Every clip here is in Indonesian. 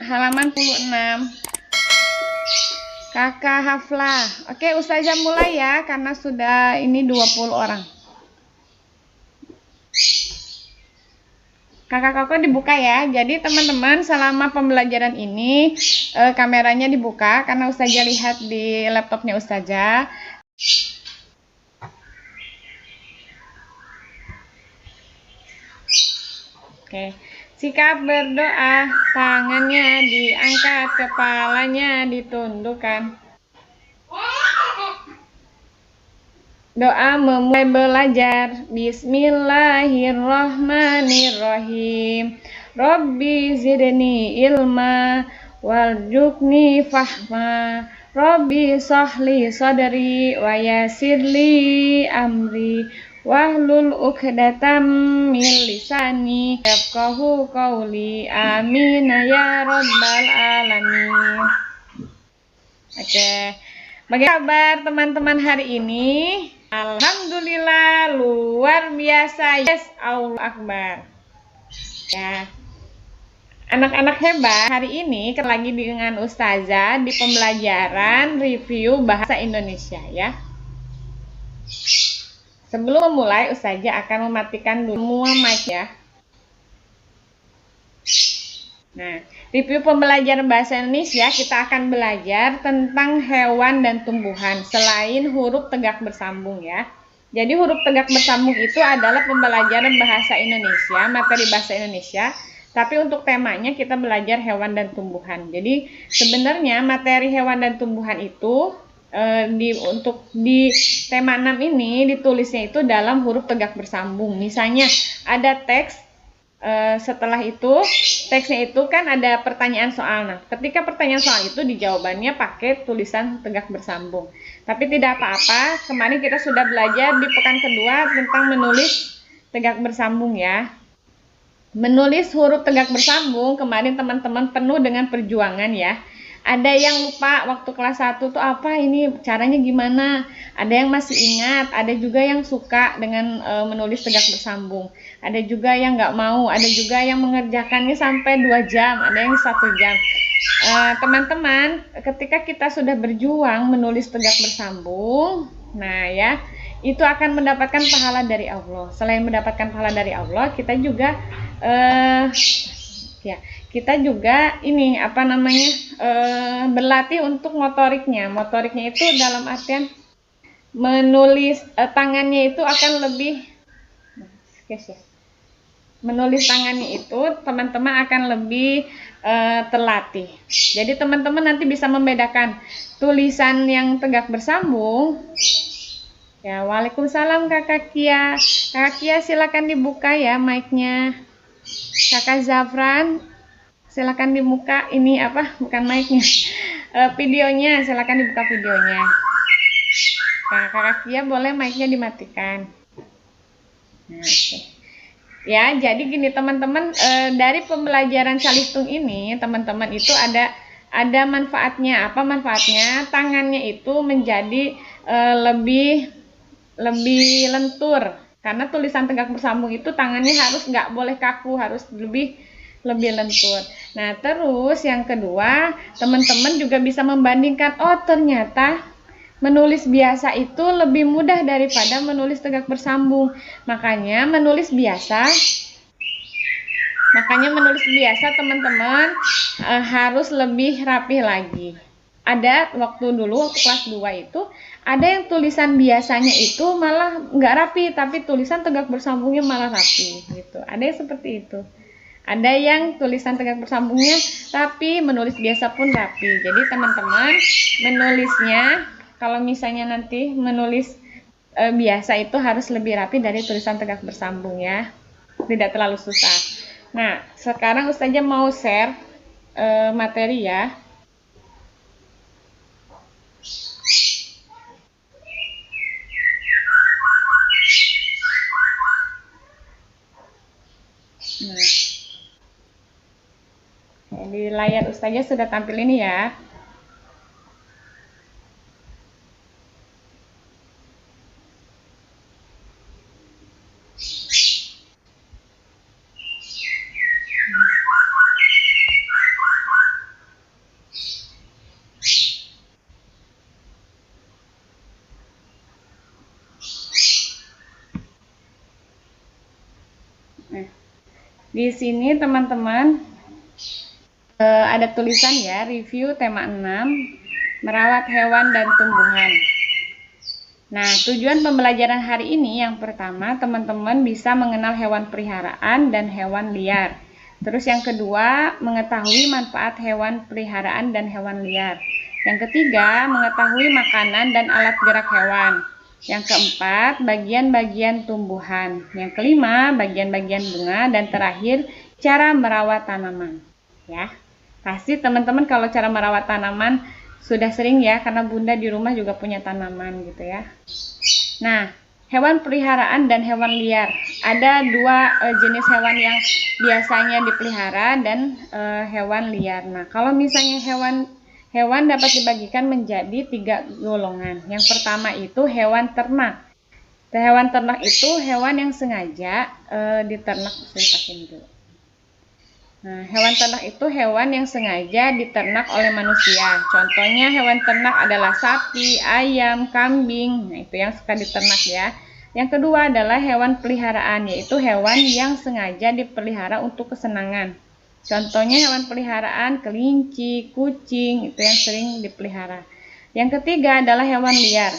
halaman 26. Kakak Haflah. Oke, Ustazah mulai ya karena sudah ini 20 orang. Kakak-kakak dibuka ya. Jadi teman-teman selama pembelajaran ini kameranya dibuka karena Ustazah lihat di laptopnya Ustazah. Oke. Sikap berdoa, tangannya diangkat, kepalanya ditundukkan. Doa memulai belajar. Bismillahirrahmanirrahim. Rabbi zidni ilma warjukni fahma. Rabbi sahli sadri wa yasirli amri wahlul uqdatam min lisani yafqahu qawli. Amin ya rabbal alamin. Oke. Bagaimana kabar teman-teman hari ini? Alhamdulillah luar biasa. Yes, Allahu Akbar. Ya. Anak-anak hebat, hari ini lagi dengan Ustazah di pembelajaran review bahasa Indonesia ya. Sebelum memulai, Ustazah akan mematikan dulu semua mic ya. Nah, review pembelajaran bahasa Indonesia kita akan belajar tentang hewan dan tumbuhan selain huruf tegak bersambung ya. Jadi huruf tegak bersambung itu adalah pembelajaran bahasa Indonesia, materi bahasa Indonesia. Tapi untuk temanya kita belajar hewan dan tumbuhan. Jadi sebenarnya materi hewan dan tumbuhan itu untuk di tema 6 ini ditulisnya itu dalam huruf tegak bersambung. Misalnya ada teks. Setelah itu teksnya itu kan ada pertanyaan soal. Nah, ketika pertanyaan soal itu dijawabannya pakai tulisan tegak bersambung. Tapi tidak apa-apa, kemarin kita sudah belajar di pekan kedua tentang menulis tegak bersambung ya. Menulis huruf tegak bersambung kemarin teman-teman penuh dengan perjuangan ya. Ada yang lupa waktu kelas 1 tuh apa ini caranya gimana, ada yang masih ingat, ada juga yang suka dengan menulis tegak bersambung, ada juga yang nggak mau, ada juga yang mengerjakannya sampai 2 jam, ada yang 1 jam. Teman-teman, ketika kita sudah berjuang menulis tegak bersambung, nah ya, itu akan mendapatkan pahala dari Allah. Selain mendapatkan pahala dari Allah, kita juga ya kita juga ini apa namanya berlatih untuk motoriknya. Motoriknya itu dalam artian menulis tangannya itu akan lebih menulis tangannya itu teman-teman akan lebih terlatih. Jadi teman-teman nanti bisa membedakan tulisan yang tegak bersambung. Ya, waalaikumsalam Kakak Kia. Kakak Kia silakan dibuka ya mic-nya. Kakak Zafran silakan dibuka ini apa bukan mic-nya. Videonya silakan dibuka videonya. Nah, Kakak Kia boleh mic-nya dimatikan. Nah, okay. Ya, jadi gini teman-teman, dari pembelajaran calistung ini teman-teman itu ada manfaatnya. Apa manfaatnya? Tangannya itu menjadi lebih lentur, karena tulisan tegak bersambung itu tangannya harus nggak boleh kaku, harus lebih lentur. Nah, terus yang kedua, teman-teman juga bisa membandingkan, oh ternyata menulis biasa itu lebih mudah daripada menulis tegak bersambung. Makanya menulis biasa teman-teman harus lebih rapi lagi. Ada waktu kelas 2 itu ada yang tulisan biasanya itu malah nggak rapi, tapi tulisan tegak bersambungnya malah rapi gitu. Ada yang seperti itu. Ada yang tulisan tegak bersambungnya rapi, menulis biasa pun rapi. Jadi teman-teman menulisnya kalau misalnya nanti menulis biasa itu harus lebih rapi dari tulisan tegak bersambung ya. Tidak terlalu susah. Nah, sekarang Ustazah mau share materi ya. Nah, di layar Ustazah sudah tampil ini ya. Di sini teman-teman ada tulisan ya, review tema 6, merawat hewan dan tumbuhan. Nah, tujuan pembelajaran hari ini yang pertama, teman-teman bisa mengenal hewan peliharaan dan hewan liar. Terus yang kedua, mengetahui manfaat hewan peliharaan dan hewan liar. Yang ketiga, mengetahui makanan dan alat gerak hewan. Yang keempat, bagian-bagian tumbuhan. Yang kelima, bagian-bagian bunga. Dan terakhir, cara merawat tanaman. Ya, pasti teman-teman kalau cara merawat tanaman sudah sering ya, karena bunda di rumah juga punya tanaman gitu ya. Nah, hewan peliharaan dan hewan liar. Ada dua jenis hewan yang biasanya dipelihara dan hewan liar. Nah, kalau misalnya hewan dapat dibagikan menjadi 3 golongan. Yang pertama itu hewan ternak. Hewan ternak itu hewan yang sengaja diternak. Saya pakai dulu. Nah, hewan ternak itu hewan yang sengaja diternak oleh manusia. Contohnya hewan ternak adalah sapi, ayam, kambing. Nah, itu yang suka diternak ya. Yang kedua adalah hewan peliharaan, yaitu hewan yang sengaja dipelihara untuk kesenangan. Contohnya hewan peliharaan kelinci, kucing, itu yang sering dipelihara. Yang ketiga adalah hewan liar,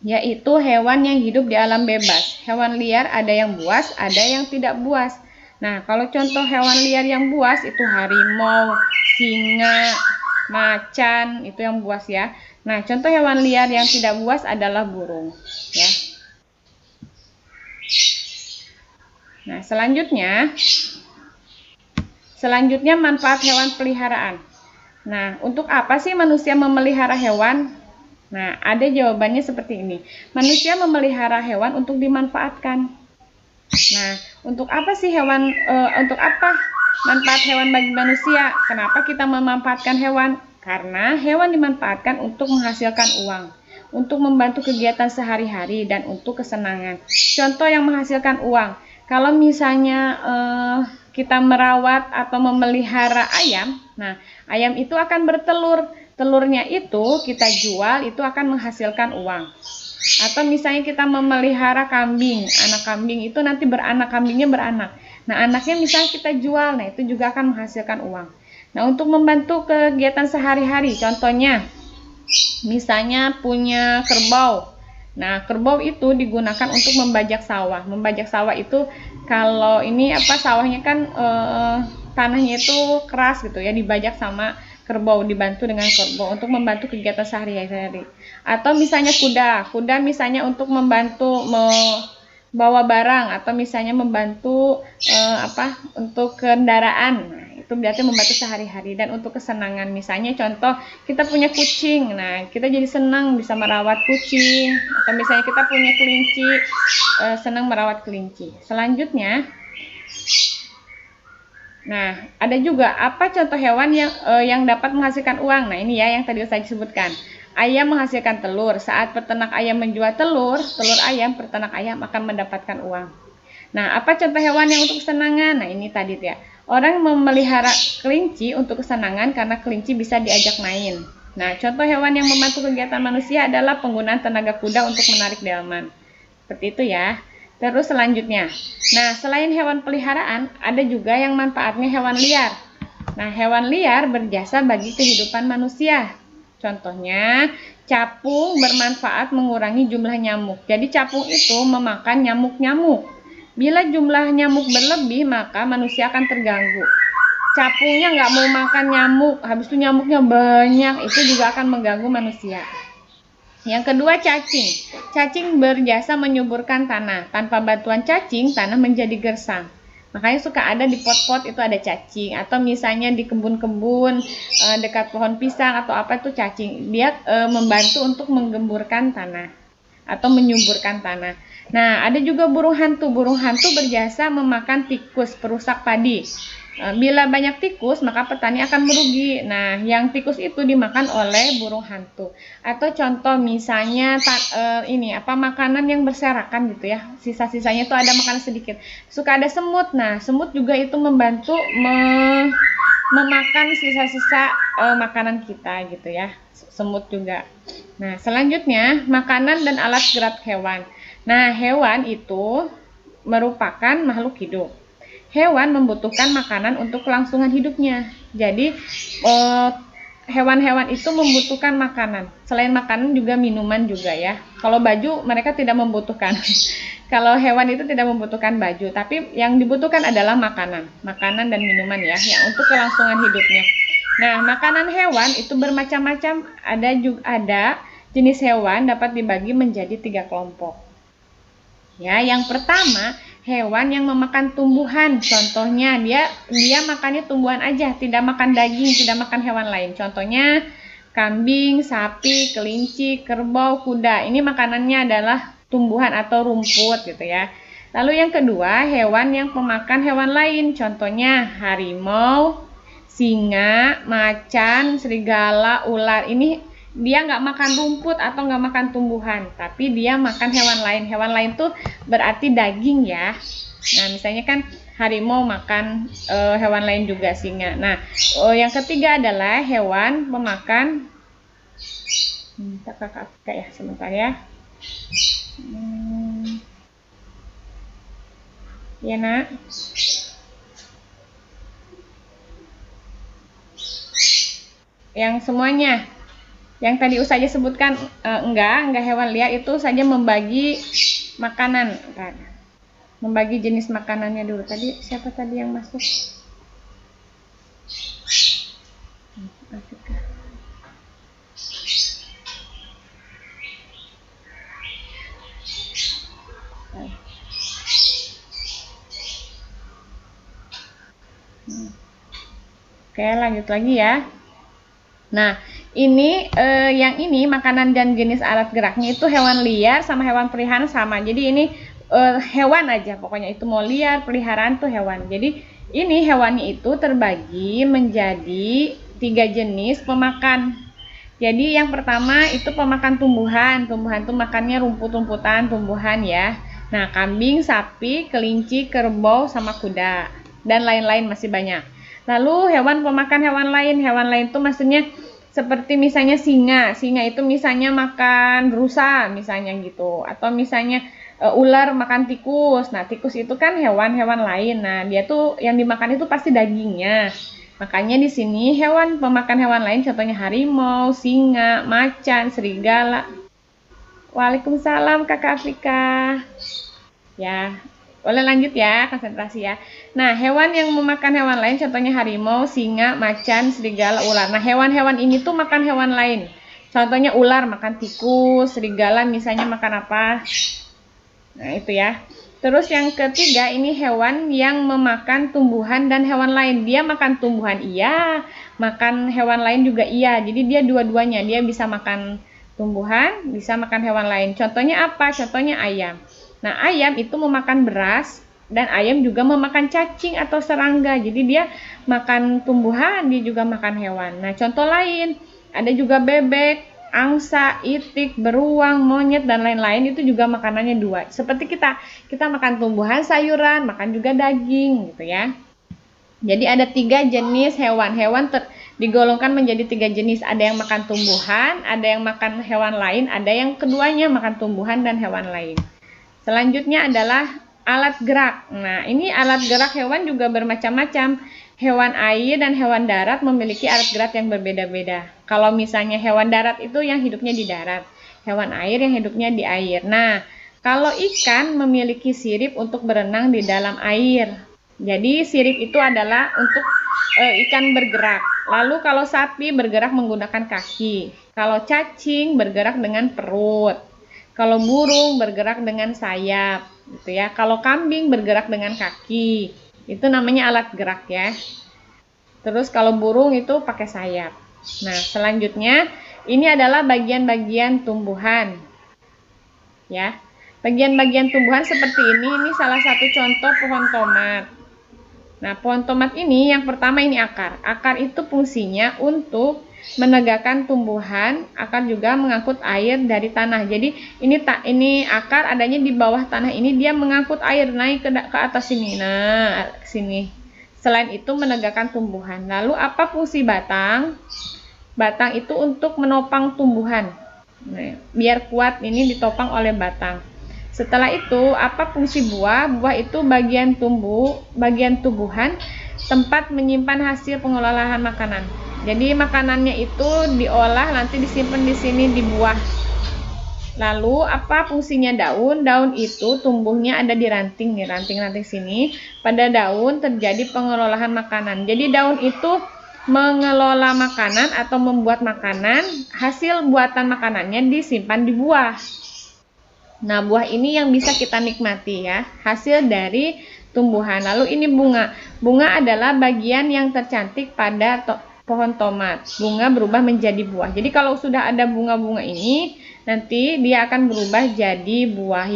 yaitu hewan yang hidup di alam bebas. Hewan liar ada yang buas, ada yang tidak buas. Nah, kalau contoh hewan liar yang buas itu harimau, singa, macan, itu yang buas ya. Nah, contoh hewan liar yang tidak buas adalah burung ya. Nah, selanjutnya manfaat hewan peliharaan. Nah, untuk apa sih manusia memelihara hewan? Nah, ada jawabannya seperti ini. Manusia memelihara hewan untuk dimanfaatkan. Nah, untuk apa sih untuk apa manfaat hewan bagi manusia? Kenapa kita memanfaatkan hewan? Karena hewan dimanfaatkan untuk menghasilkan uang, untuk membantu kegiatan sehari-hari dan untuk kesenangan. Contoh yang menghasilkan uang, kalau misalnya kita merawat atau memelihara ayam, nah ayam itu akan bertelur. Telurnya itu kita jual, itu akan menghasilkan uang. Atau misalnya kita memelihara kambing, anak kambing itu nanti kambingnya beranak. Nah, anaknya misalnya kita jual, nah itu juga akan menghasilkan uang. Nah, untuk membantu kegiatan sehari-hari, contohnya misalnya punya kerbau. Nah, kerbau itu digunakan untuk membajak sawah. Membajak sawah itu kalau ini sawahnya kan tanahnya itu keras gitu ya, dibajak sama kerbau, dibantu dengan kerbau untuk membantu kegiatan sehari-hari. Atau misalnya kuda misalnya untuk membantu membawa barang, atau misalnya membantu untuk kendaraan. Nah, itu berarti membantu sehari-hari. Dan untuk kesenangan, misalnya contoh kita punya kucing, nah kita jadi senang bisa merawat kucing. Atau misalnya kita punya kelinci, senang merawat kelinci. Selanjutnya, nah, ada juga apa contoh hewan yang dapat menghasilkan uang? Nah, ini ya yang tadi saya sebutkan. Ayam menghasilkan telur. Saat peternak ayam menjual telur ayam, peternak ayam akan mendapatkan uang. Nah, apa contoh hewan yang untuk kesenangan? Nah, ini tadi ya. Orang memelihara kelinci untuk kesenangan karena kelinci bisa diajak main. Nah, contoh hewan yang membantu kegiatan manusia adalah penggunaan tenaga kuda untuk menarik delman. Seperti itu ya. Terus selanjutnya, nah selain hewan peliharaan, ada juga yang manfaatnya hewan liar. Nah, hewan liar berjasa bagi kehidupan manusia. Contohnya, capung bermanfaat mengurangi jumlah nyamuk. Jadi capung itu memakan nyamuk-nyamuk. Bila jumlah nyamuk berlebih, maka manusia akan terganggu. Capungnya nggak mau makan nyamuk, habis itu nyamuknya banyak, itu juga akan mengganggu manusia. Yang kedua, cacing. Cacing berjasa menyuburkan tanah. Tanpa bantuan cacing, tanah menjadi gersang. Makanya suka ada di pot-pot itu ada cacing. Atau misalnya di kebun-kebun dekat pohon pisang atau apa itu cacing. Dia membantu untuk menggemburkan tanah atau menyuburkan tanah. Nah, ada juga burung hantu. Burung hantu berjasa memakan tikus, perusak padi. Bila banyak tikus, maka petani akan merugi. Nah, yang tikus itu dimakan oleh burung hantu. Atau contoh misalnya makanan yang berserakan gitu ya. Sisa-sisanya itu ada makanan sedikit. Suka ada semut. Nah, semut juga itu membantu memakan sisa-sisa makanan kita gitu ya. Semut juga. Nah, selanjutnya makanan dan alat gerak hewan. Nah, hewan itu merupakan makhluk hidup. hewan membutuhkan makanan untuk kelangsungan hidupnya. Jadi hewan-hewan itu membutuhkan makanan. Selain makanan juga minuman juga ya. Kalau baju mereka tidak membutuhkan. Kalau hewan itu tidak membutuhkan baju, tapi yang dibutuhkan adalah makanan dan minuman ya, yang untuk kelangsungan hidupnya. Nah, makanan hewan itu bermacam-macam. Ada jenis hewan dapat dibagi menjadi 3 kelompok. Ya, yang pertama hewan yang memakan tumbuhan. Contohnya dia makannya tumbuhan aja, tidak makan daging, tidak makan hewan lain. Contohnya kambing, sapi, kelinci, kerbau, kuda. Ini makanannya adalah tumbuhan atau rumput gitu ya. Lalu yang kedua, hewan yang pemakan hewan lain. Contohnya harimau, singa, macan, serigala, ular. Ini dia nggak makan rumput atau nggak makan tumbuhan, tapi dia makan hewan lain. Hewan lain tuh berarti daging ya. Nah, misalnya kan harimau makan hewan lain juga, singa. Nah, yang ketiga adalah hewan pemakan. Minta kakak ya, sebentar ya. Ya nak. Yang semuanya, yang tadi saja sebutkan enggak hewan liar itu saja membagi makanan. Membagi jenis makanannya dulu. Tadi siapa tadi yang masuk? Oke, lanjut lagi ya. Nah, ini yang ini makanan dan jenis alat geraknya itu hewan liar sama hewan peliharaan sama. Jadi ini hewan aja, pokoknya itu mau liar, peliharaan tuh hewan. Jadi ini hewannya itu terbagi menjadi 3 jenis pemakan. Jadi yang pertama itu pemakan tumbuhan. Tumbuhan tuh makannya rumput-rumputan, tumbuhan ya. Nah, kambing, sapi, kelinci, kerbau, sama kuda. Dan lain-lain masih banyak. Lalu hewan pemakan hewan lain. Hewan lain itu maksudnya seperti misalnya singa. Singa itu misalnya makan rusa misalnya gitu. Atau misalnya ular makan tikus. Nah, tikus itu kan hewan-hewan lain. Nah, dia tuh yang dimakan itu pasti dagingnya. Makanya di sini hewan pemakan hewan lain contohnya harimau, singa, macan, serigala. Waalaikumsalam Kakak Afrika. Ya, boleh lanjut ya, konsentrasi ya. Nah, hewan yang memakan hewan lain contohnya harimau, singa, macan, serigala, ular. Nah, hewan-hewan ini tuh makan hewan lain. Contohnya ular makan tikus, serigala misalnya makan apa? Nah, itu ya. Terus yang ketiga ini hewan yang memakan tumbuhan dan hewan lain. Dia makan tumbuhan iya, makan hewan lain juga iya. Jadi dia dua-duanya, dia bisa makan tumbuhan, bisa makan hewan lain. Contohnya apa? Contohnya ayam. Nah, ayam itu memakan beras dan ayam juga memakan cacing atau serangga. Jadi dia makan tumbuhan, dia juga makan hewan. Nah, contoh lain, ada juga bebek, angsa, itik, beruang, monyet, dan lain-lain itu juga makanannya 2. Seperti kita makan tumbuhan, sayuran, makan juga daging gitu ya. Jadi ada 3 jenis hewan. Hewan digolongkan menjadi 3 jenis. Ada yang makan tumbuhan, ada yang makan hewan lain, ada yang keduanya makan tumbuhan dan hewan lain. Selanjutnya adalah alat gerak. Nah, ini alat gerak hewan juga bermacam-macam. Hewan air dan hewan darat memiliki alat gerak yang berbeda-beda. Kalau misalnya hewan darat itu yang hidupnya di darat, hewan air yang hidupnya di air. Nah, kalau ikan memiliki sirip untuk berenang di dalam air. Jadi sirip itu adalah untuk ikan bergerak. Lalu kalau sapi bergerak menggunakan kaki. Kalau cacing bergerak dengan perut. Kalau burung bergerak dengan sayap, gitu ya. Kalau kambing bergerak dengan kaki. Itu namanya alat gerak ya. Terus kalau burung itu pakai sayap. Nah, selanjutnya ini adalah bagian-bagian tumbuhan. Ya. Bagian-bagian tumbuhan seperti ini salah satu contoh pohon tomat. Nah, pohon tomat ini yang pertama ini akar. Akar itu fungsinya untuk menegakkan tumbuhan, akar juga mengangkut air dari tanah. Jadi ini akar adanya di bawah tanah ini, dia mengangkut air naik ke atas sini. Nah, ke sini. Selain itu menegakkan tumbuhan. Lalu apa fungsi batang? Batang itu untuk menopang tumbuhan. Nah, biar kuat ini ditopang oleh batang. Setelah itu, apa fungsi buah? Buah itu bagian tubuhan, tempat menyimpan hasil pengolahan makanan. Jadi makanannya itu diolah, nanti disimpan di sini di buah. Lalu apa fungsinya daun? Daun itu tumbuhnya ada di ranting nih, ranting-ranting sini. Pada daun terjadi pengelolaan makanan. Jadi daun itu mengelola makanan atau membuat makanan, hasil buatan makanannya disimpan di buah. Nah, buah ini yang bisa kita nikmati ya, hasil dari tumbuhan. Lalu ini bunga. Bunga adalah bagian yang tercantik pada pohon tomat. Bunga berubah menjadi buah. Jadi kalau sudah ada bunga-bunga ini, nanti dia akan berubah jadi buah.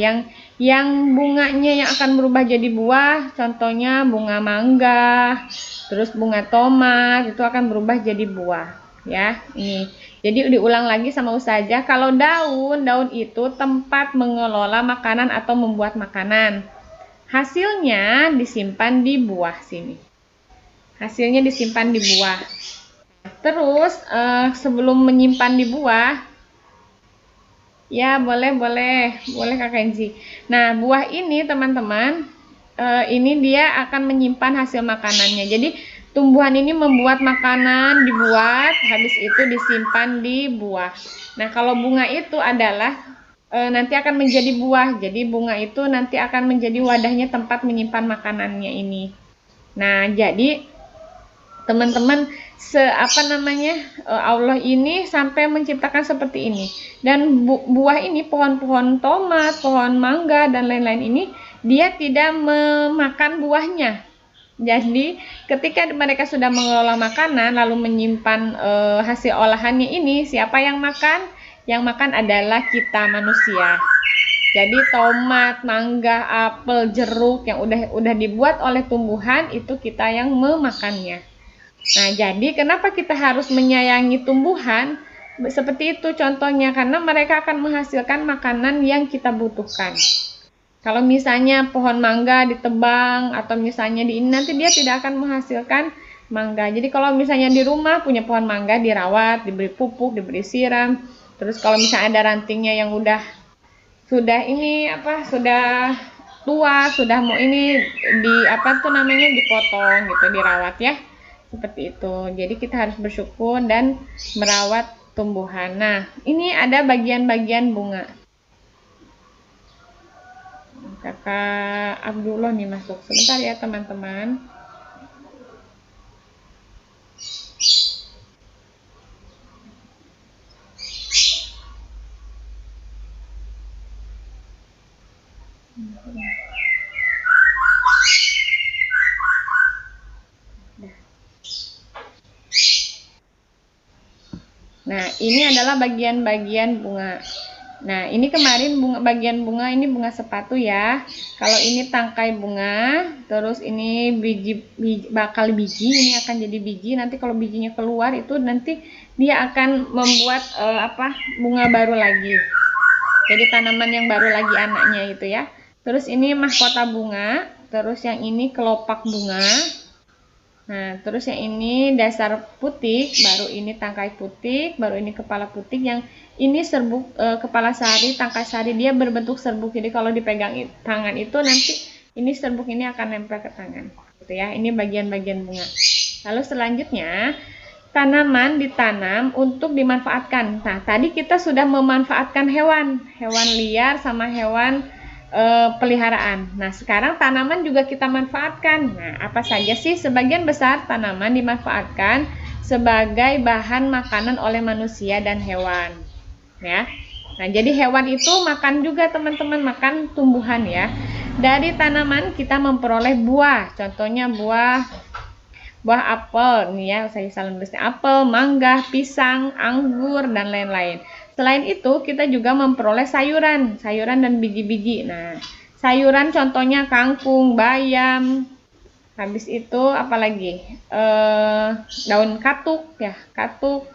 Yang bunganya yang akan berubah jadi buah, contohnya bunga mangga, terus bunga tomat, itu akan berubah jadi buah. Ya, ini. Jadi diulang lagi sama Ustazah, kalau daun itu tempat mengelola makanan atau membuat makanan. Hasilnya disimpan di buah sini. Hasilnya disimpan di buah. Terus sebelum menyimpan di buah, ya boleh Kak Kenzi. Nah, buah ini teman-teman, ini dia akan menyimpan hasil makanannya. Jadi tumbuhan ini membuat makanan, dibuat, habis itu disimpan di buah. Nah, kalau bunga itu adalah nanti akan menjadi buah. Jadi bunga itu nanti akan menjadi wadahnya, tempat menyimpan makanannya ini. Nah, jadi teman-teman, Allah ini sampai menciptakan seperti ini. Dan buah ini, pohon-pohon tomat, pohon mangga dan lain-lain ini, dia tidak memakan buahnya. Jadi ketika mereka sudah mengelola makanan lalu menyimpan hasil olahannya ini, siapa yang makan? Yang makan adalah kita manusia. Jadi tomat, mangga, apel, jeruk yang udah dibuat oleh tumbuhan itu kita yang memakannya. Nah, jadi kenapa kita harus menyayangi tumbuhan? Seperti itu contohnya, karena mereka akan menghasilkan makanan yang kita butuhkan. Kalau misalnya pohon mangga ditebang atau misalnya nanti dia tidak akan menghasilkan mangga. Jadi kalau misalnya di rumah punya pohon mangga, dirawat, diberi pupuk, diberi siram. Terus kalau misalnya ada rantingnya yang sudah tua, sudah mau ini dipotong gitu, dirawat ya. Seperti itu. Jadi kita harus bersyukur dan merawat tumbuhan. Nah, ini ada bagian-bagian bunga. Kakak Abdullah nih masuk. Sebentar ya teman-teman. Nah, ini adalah bagian-bagian bunga. Nah, ini kemarin bagian bunga ini bunga sepatu ya. Kalau ini tangkai bunga, terus ini bakal biji, ini akan jadi biji. Nanti kalau bijinya keluar itu nanti dia akan membuat bunga baru lagi. Jadi tanaman yang baru lagi anaknya itu ya. Terus ini mahkota bunga, terus yang ini kelopak bunga. Nah, terus yang ini dasar putik, baru ini tangkai putik, baru ini kepala putik, yang ini serbuk kepala sari, tangkai sari, dia berbentuk serbuk. Jadi kalau dipegang tangan itu nanti ini serbuk ini akan nempel ke tangan. Gitu ya. Ini bagian-bagian bunga. Lalu selanjutnya, tanaman ditanam untuk dimanfaatkan. Nah, tadi kita sudah memanfaatkan hewan liar sama hewan peliharaan. Nah, sekarang tanaman juga kita manfaatkan. Nah, apa saja sih? Sebagian besar tanaman dimanfaatkan sebagai bahan makanan oleh manusia dan hewan. Ya. Nah, jadi hewan itu makan juga teman-teman, makan tumbuhan ya. Dari tanaman kita memperoleh buah. Contohnya buah apel nih ya, saya salah nulisnya, apel, mangga, pisang, anggur dan lain-lain. Selain itu, kita juga memperoleh sayuran dan biji-biji. Nah, sayuran contohnya kangkung, bayam. Habis itu apalagi? Daun katuk ya, katuk.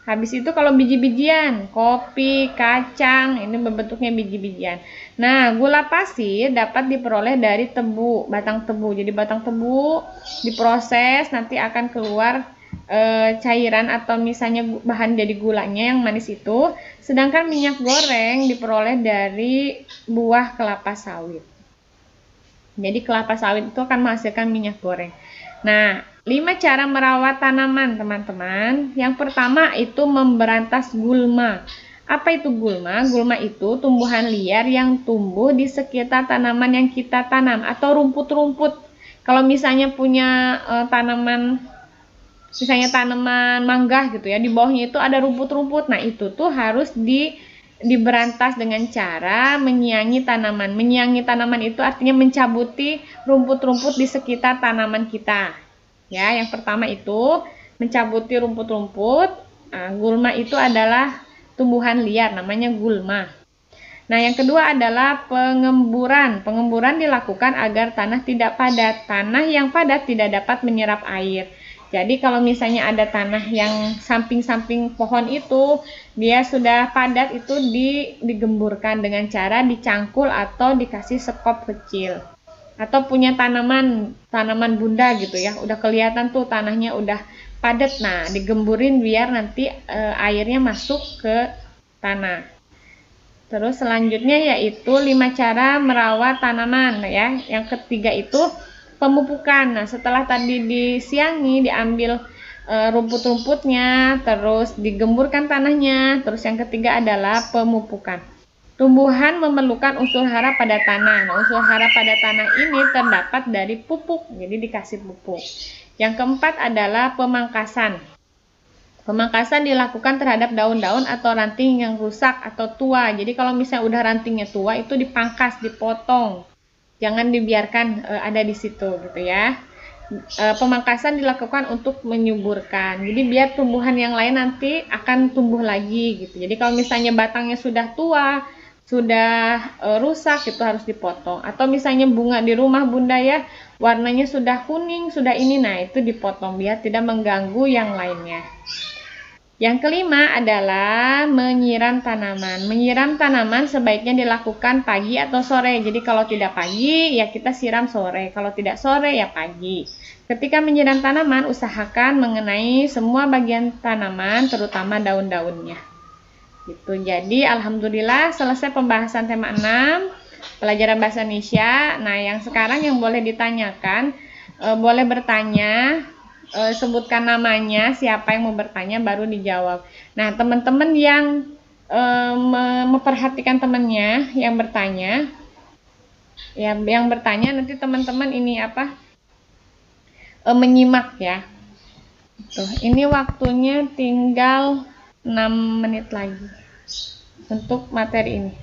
Habis itu kalau biji-bijian, kopi, kacang, ini berbentuknya biji-bijian. Nah, gula pasir dapat diperoleh dari tebu, batang tebu. Jadi batang tebu diproses, nanti akan keluar cairan atau misalnya bahan jadi gulanya yang manis itu, sedangkan minyak goreng diperoleh dari buah kelapa sawit. Jadi kelapa sawit itu akan menghasilkan minyak goreng. Nah, 5 cara merawat tanaman, teman-teman. Yang pertama itu memberantas gulma. Apa itu gulma? Gulma itu tumbuhan liar yang tumbuh di sekitar tanaman yang kita tanam atau rumput-rumput. Kalau misalnya punya tanaman, misalnya tanaman mangga gitu ya, di bawahnya itu ada rumput-rumput. Nah, itu tuh harus diberantas dengan cara menyiangi tanaman. Menyiangi tanaman itu artinya mencabuti rumput-rumput di sekitar tanaman kita. Ya, yang pertama itu mencabuti rumput-rumput. Nah, gulma itu adalah tumbuhan liar, namanya gulma. Nah, yang kedua adalah pengemburan. Pengemburan dilakukan agar tanah tidak padat. Tanah yang padat tidak dapat menyerap air. Jadi kalau misalnya ada tanah yang samping-samping pohon itu, dia sudah padat, itu digemburkan dengan cara dicangkul atau dikasih sekop kecil. Atau punya tanaman bunda gitu ya, udah kelihatan tuh tanahnya udah padat. Nah, digemburin biar nanti airnya masuk ke tanah. Terus selanjutnya yaitu 5 cara merawat tanaman ya. Yang ketiga itu pemupukan. Nah, setelah tadi disiangi, diambil rumput-rumputnya, terus digemburkan tanahnya. Terus yang ketiga adalah pemupukan. Tumbuhan memerlukan unsur hara pada tanah. Nah, unsur hara pada tanah ini terdapat dari pupuk, jadi dikasih pupuk. Yang keempat adalah pemangkasan. Pemangkasan dilakukan terhadap daun-daun atau ranting yang rusak atau tua. Jadi kalau misalnya udah rantingnya tua, itu dipangkas, dipotong. Jangan dibiarkan ada di situ gitu ya. Pemangkasan dilakukan untuk menyuburkan. Jadi biar tumbuhan yang lain nanti akan tumbuh lagi gitu. Jadi kalau misalnya batangnya sudah tua, sudah rusak, itu harus dipotong. Atau misalnya bunga di rumah bunda ya, warnanya sudah kuning, sudah ini, nah itu dipotong biar tidak mengganggu yang lainnya. Yang kelima adalah menyiram tanaman. Menyiram tanaman sebaiknya dilakukan pagi atau sore. Jadi kalau tidak pagi, ya kita siram sore. Kalau tidak sore, ya pagi. Ketika menyiram tanaman, usahakan mengenai semua bagian tanaman, terutama daun-daunnya. Gitu. Jadi alhamdulillah selesai pembahasan tema 6, pelajaran bahasa Indonesia. Nah, yang sekarang yang boleh ditanyakan, boleh bertanya. Sebutkan namanya, siapa yang mau bertanya baru dijawab. Nah, teman-teman yang memperhatikan temannya yang bertanya, ya yang bertanya nanti teman-teman ini apa? Menyimak ya. Tuh, ini waktunya tinggal 6 menit lagi untuk materi ini.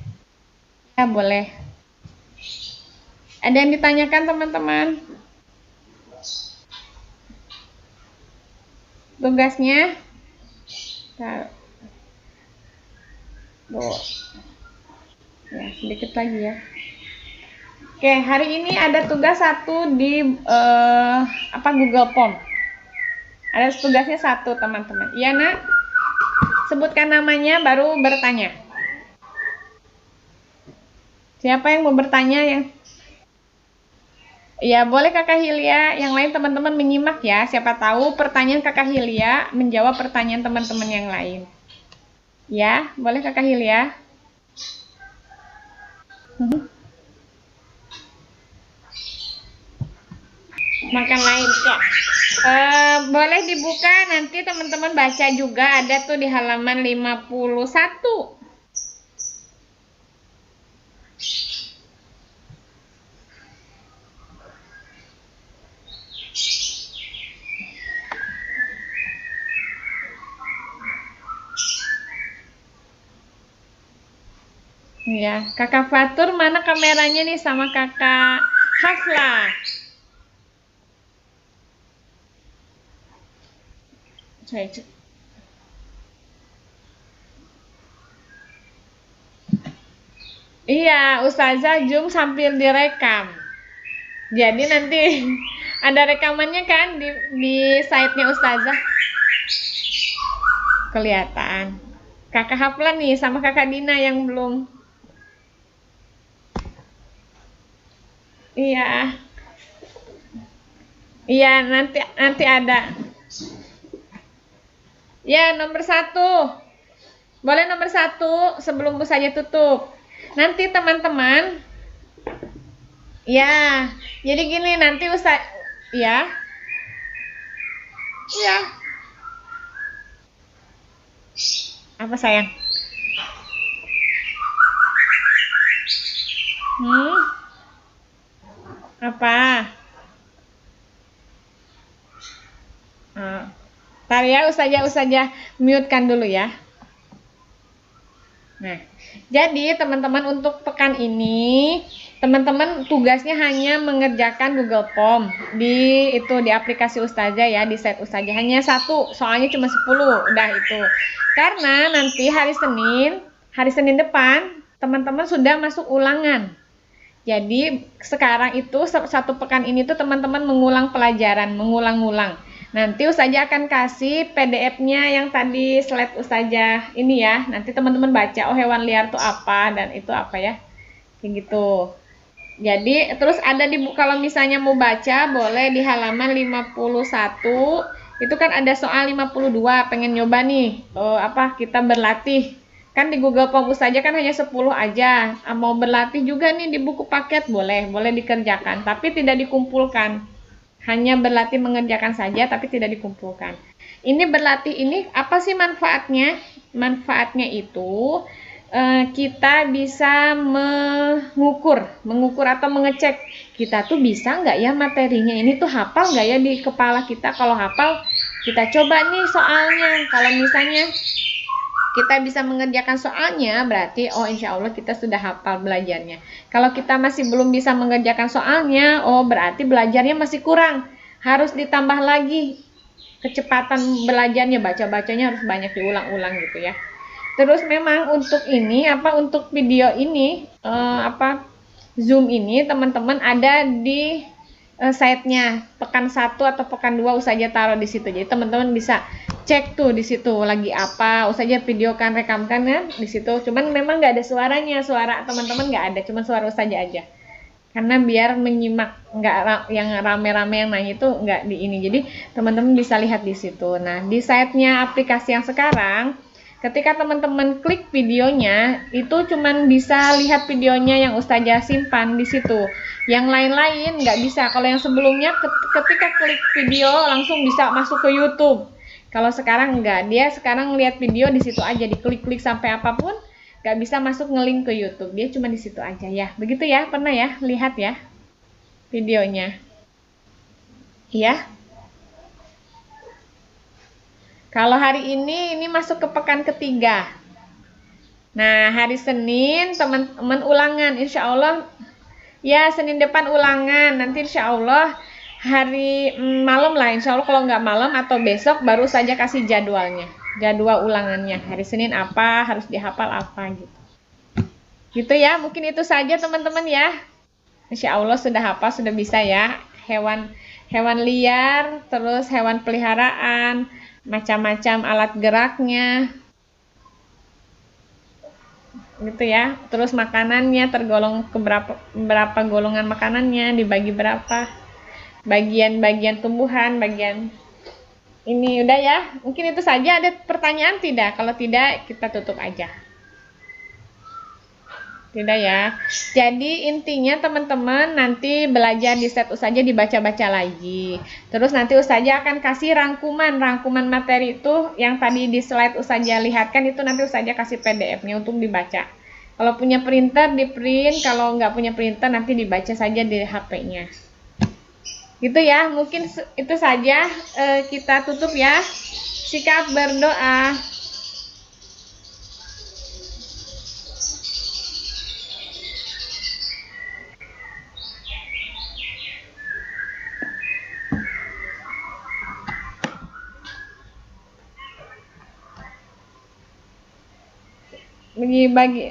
Ya, boleh. Ada yang ditanyakan teman-teman? Tugasnya ya sedikit lagi ya. Oke, hari ini ada tugas satu di Google Form. Ada tugasnya satu teman-teman. Iya nak, sebutkan namanya baru bertanya. Siapa yang mau bertanya ya? Ya, boleh Kakak Hilya, yang lain teman-teman menyimak ya. Siapa tahu pertanyaan Kakak Hilya menjawab pertanyaan teman-teman yang lain. Ya, boleh Kakak Hilya? Makan lain ya. Boleh dibuka, nanti teman-teman baca juga, ada tuh di halaman 51. Ya, Kakak Fatur mana kameranya nih sama Kakak Hafla? Saya cek. Iya, Ustazah Zoom sambil direkam. Jadi nanti ada rekamannya kan di site-nya Ustazah. Kelihatan. Kakak Hafla nih sama Kakak Dina yang belum. Iya. Iya, nanti ada. Ya, nomor 1. Boleh nomor 1 sebelum Bu saja tutup. Nanti teman-teman, ya, jadi gini nanti Ustaz, ya, ya, apa sayang? Hmm, apa? Ntar ya, Ustazah mute-kan dulu ya. Nah, jadi teman-teman untuk pekan ini, teman-teman tugasnya hanya mengerjakan Google Form di aplikasi Ustazah ya, di set Ustazah. Hanya 1, soalnya cuma 10, udah itu. Karena nanti hari Senin depan, teman-teman sudah masuk ulangan. Jadi sekarang itu 1 pekan ini tuh teman-teman mengulang pelajaran, mengulang-ulang. Nanti Ustazah akan kasih PDF-nya yang tadi slide Ustazah ini ya. Nanti teman-teman baca, oh hewan liar tuh apa dan itu apa ya. Kayak gitu. Jadi terus ada di kalau misalnya mau baca boleh di halaman 51. Itu kan ada soal 52, pengen nyoba nih kita berlatih. Kan di Google Form saja kan hanya 10 aja. Mau berlatih juga nih di buku paket boleh dikerjakan, tapi tidak dikumpulkan. Hanya berlatih mengerjakan saja tapi tidak dikumpulkan. Ini berlatih ini apa sih manfaatnya? Manfaatnya itu kita bisa mengukur atau mengecek kita tuh bisa nggak ya materinya ini tuh hafal nggak ya di kepala kita. Kalau hafal kita coba nih soalnya, kalau misalnya kita bisa mengerjakan soalnya berarti oh insya Allah kita sudah hafal belajarnya. Kalau kita masih belum bisa mengerjakan soalnya, oh berarti belajarnya masih kurang, harus ditambah lagi kecepatan belajarnya, baca-bacanya harus banyak diulang-ulang gitu ya. Terus memang untuk video ini Zoom ini teman-teman ada di site-nya pekan 1 atau pekan 2 Ustazah taruh di situ. Jadi teman-teman bisa cek tuh di situ lagi apa, Ustazah videokan, rekamkan ya di situ. Cuman memang nggak ada suaranya, suara teman-teman nggak ada, cuma suara Ustazah aja. Karena biar menyimak, nggak yang rame-rame yang nanya itu nggak di ini. Jadi teman-teman bisa lihat di situ. Nah, di site-nya aplikasi yang sekarang ketika teman-teman klik videonya, itu cuman bisa lihat videonya yang Ustazah simpan di situ. Yang lain-lain nggak bisa. Kalau yang sebelumnya ketika klik video langsung bisa masuk ke YouTube. Kalau sekarang enggak, dia sekarang lihat video di situ aja, diklik-klik sampai apapun, nggak bisa masuk ngelink ke YouTube. Dia cuma di situ aja ya. Begitu ya, pernah ya lihat ya videonya. Iya. Kalau hari ini masuk ke pekan ketiga. Nah, hari Senin teman-teman ulangan, insya Allah ya Senin depan ulangan. Nanti insya Allah hari malam lah, insya Allah kalau nggak malam atau besok baru saja kasih jadwalnya, jadwal ulangannya. Hari Senin apa, harus dihafal apa gitu. Gitu ya, mungkin itu saja teman-teman ya. Insya Allah sudah hafal, sudah bisa ya. Hewan liar, terus hewan peliharaan, macam-macam alat geraknya gitu ya. Terus makanannya tergolong ke berapa golongan makanannya, dibagi berapa, bagian-bagian tumbuhan, bagian ini. Udah ya, mungkin itu saja. Ada pertanyaan tidak? Kalau tidak kita tutup aja. Tidak ya. Jadi intinya teman-teman nanti belajar di set Ustazah dibaca-baca lagi. Terus nanti Ustazah akan kasih rangkuman materi itu yang tadi di slide Ustazah lihatkan, itu nanti Ustazah kasih PDF-nya untuk dibaca. Kalau punya printer di print, kalau nggak punya printer nanti dibaca saja di HP-nya. Gitu ya. Mungkin itu saja, kita tutup ya. Sikap berdoa. Bagi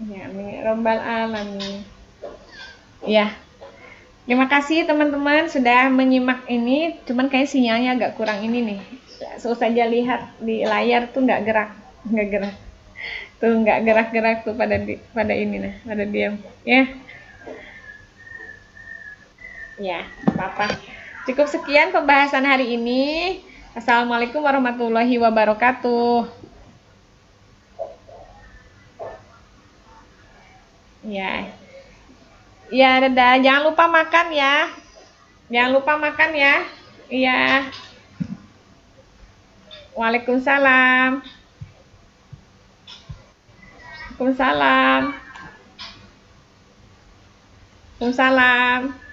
ya, Robbal alamin. Ya. Terima kasih teman-teman sudah menyimak ini. Cuman kayak sinyalnya agak kurang ini nih. Ustazah lihat di layar tuh nggak gerak. Tuh nggak gerak-gerak tuh pada ini nah, pada diam. Ya. Ya, apa-apa. Cukup sekian pembahasan hari ini. Assalamualaikum warahmatullahi wabarakatuh. Ya, ya, dadah. Jangan lupa makan ya. Jangan lupa makan ya. Iya. Waalaikumsalam. Waalaikumsalam. Waalaikumsalam.